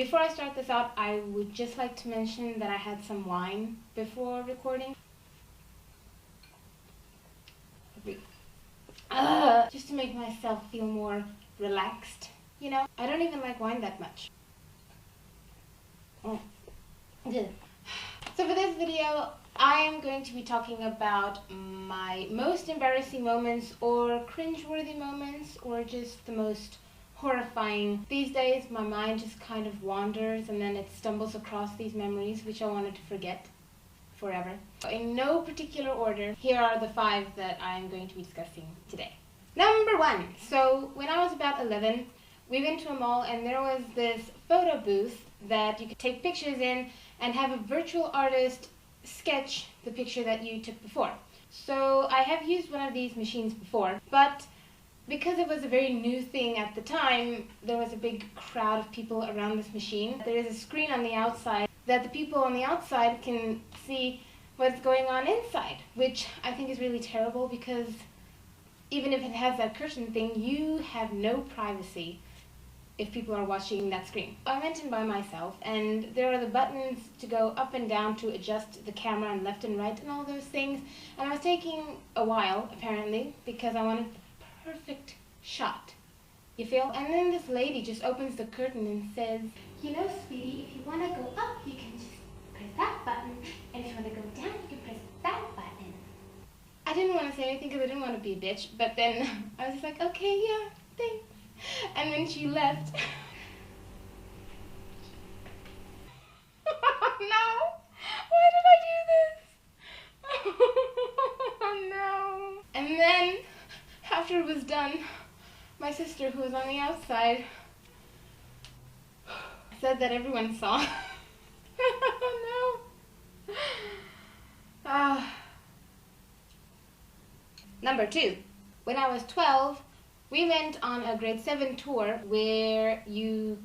Before I start this out, I would just like to mention that I had some wine before recording. Just to make myself feel more relaxed, you know? I don't even like wine that much. So for this video, I am going to be talking about my most embarrassing moments or cringeworthy moments or just the most horrifying. These days my mind just kind of wanders and then it stumbles across these memories which I wanted to forget forever. In no particular order, here are the 5 that I'm going to be discussing today. Number 1. So when I was about 11, we went to a mall and there was this photo booth that you could take pictures in and have a virtual artist sketch the picture that you took before. So I have used one of these machines before, but because it was a very new thing at the time, there was a big crowd of people around this machine. There is a screen on the outside that the people on the outside can see what's going on inside, which I think is really terrible because even if it has that curtain thing, you have no privacy if people are watching that screen. I went in by myself and there are the buttons to go up and down to adjust the camera and left and right and all those things, and I was taking a while apparently because I wanted the perfect shot, you feel? And then this lady just opens the curtain and says, you know, sweetie, if you want to go up you can just press that button, and if you want to go down you can press that button. I didn't want to say anything because I didn't want to be a bitch, but then I was just like, okay, yeah, thanks. And when she left, no, why did I do this? Oh no. And then, after it was done, my sister, who was on the outside, said that everyone saw. Oh no. Number 2. When I was 12, we went on a grade 7 tour where you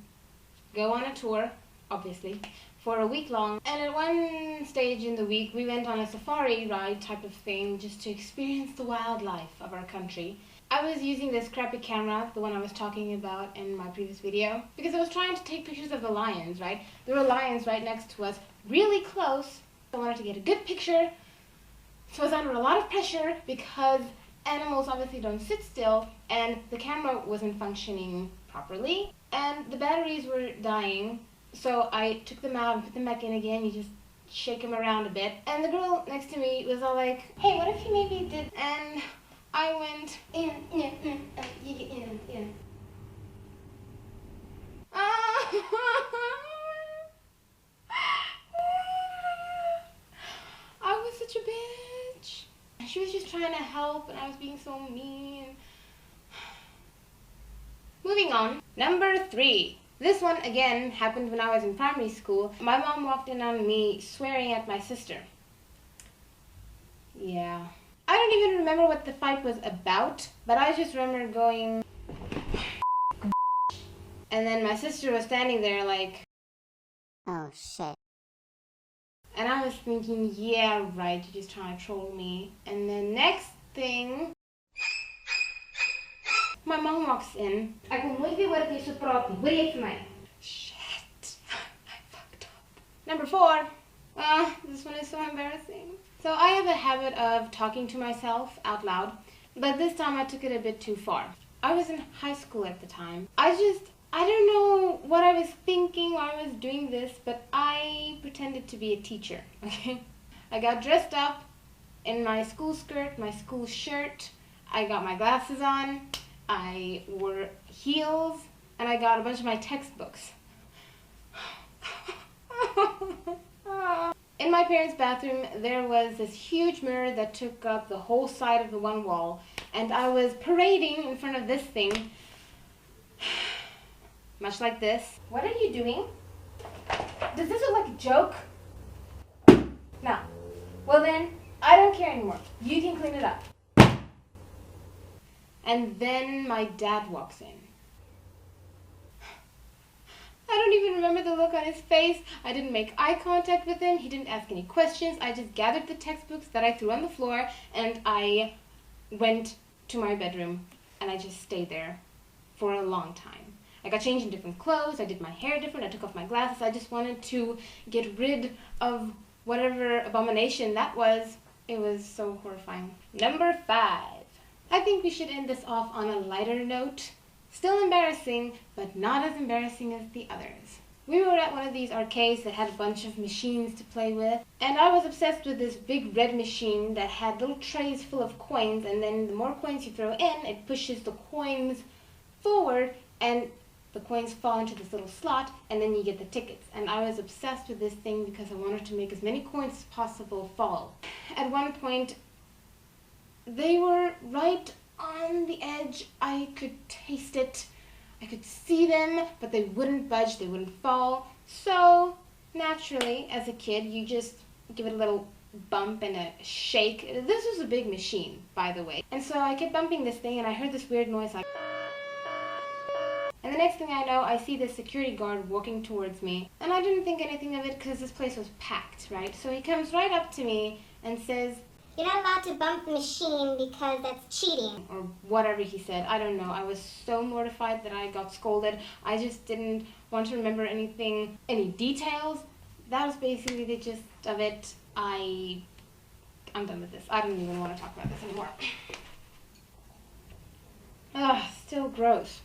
go on a tour, obviously, for a week long. And at one stage in the week, we went on a safari ride type of thing just to experience the wildlife of our country. I was using this crappy camera, the one I was talking about in my previous video, because I was trying to take pictures of the lions, right? There were lions right next to us, really close. I wanted to get a good picture, so I was under a lot of pressure because animals obviously don't sit still and the camera wasn't functioning properly and the batteries were dying, so I took them out and put them back in again. You just shake them around a bit, and the girl next to me was all like, hey, what if you maybe did, and I went I was such a bitch. She was just trying to help and I was being so mean. Moving on. Number 3. This one again happened when I was in primary school. My mom walked in on me swearing at my sister. Yeah. I don't even remember what the fight was about, but I just remember going and then my sister was standing there like, oh shit. and I was thinking, yeah, right, you're just trying to troll me. And then next thing, my mom walks in. Shit, I fucked up. Number 4, this one is so embarrassing. So I have a habit of talking to myself out loud, but this time I took it a bit too far. I was in high school at the time. I don't know what I was thinking while I was doing this, but I pretended to be a teacher, okay? I got dressed up in my school skirt, my school shirt, I got my glasses on, I wore heels, and I got a bunch of my textbooks. In my parents' bathroom, there was this huge mirror that took up the whole side of the one wall, and I was parading in front of this thing, much like this. What are you doing? Does this look like a joke? No. Well then, I don't care anymore. You can clean it up. And then my dad walks in. I don't even remember the look on his face. I didn't make eye contact with him. He didn't ask any questions. I just gathered the textbooks that I threw on the floor and I went to my bedroom and I just stayed there for a long time. I got changed in different clothes, I did my hair different, I took off my glasses. I just wanted to get rid of whatever abomination that was. It was so horrifying. Number 5. I think we should end this off on a lighter note. Still embarrassing, but not as embarrassing as the others. We were at one of these arcades that had a bunch of machines to play with, and I was obsessed with this big red machine that had little trays full of coins, and then the more coins you throw in, it pushes the coins forward, and the coins fall into this little slot, and then you get the tickets. And I was obsessed with this thing because I wanted to make as many coins as possible fall. At one point, they were right on the edge. I could taste it. I could see them, but they wouldn't budge, they wouldn't fall. So, naturally, as a kid, you just give it a little bump and a shake. This was a big machine, by the way. And so I kept bumping this thing, and I heard this weird noise like... And the next thing I know, I see this security guard walking towards me. And I didn't think anything of it because this place was packed, right? So he comes right up to me and says, "You're not allowed to bump the machine because that's cheating." or whatever he said. I don't know. I was so mortified that I got scolded. I just didn't want to remember anything, any details. That was basically the gist of it. I'm done with this. I don't even want to talk about this anymore. Ugh, still gross.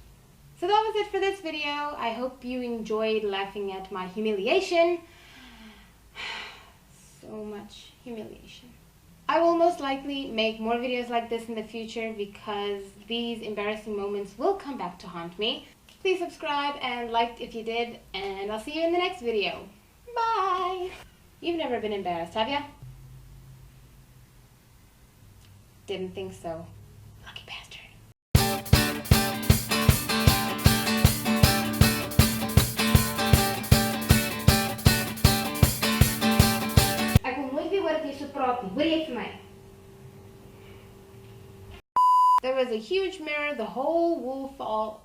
So that was it for this video. I hope you enjoyed laughing at my humiliation. So much humiliation. I will most likely make more videos like this in the future because these embarrassing moments will come back to haunt me. Please subscribe and like if you did, and I'll see you in the next video. Bye! You've never been embarrassed, have ya? Didn't think so. Lucky bastard. There was a huge mirror, the whole wool fall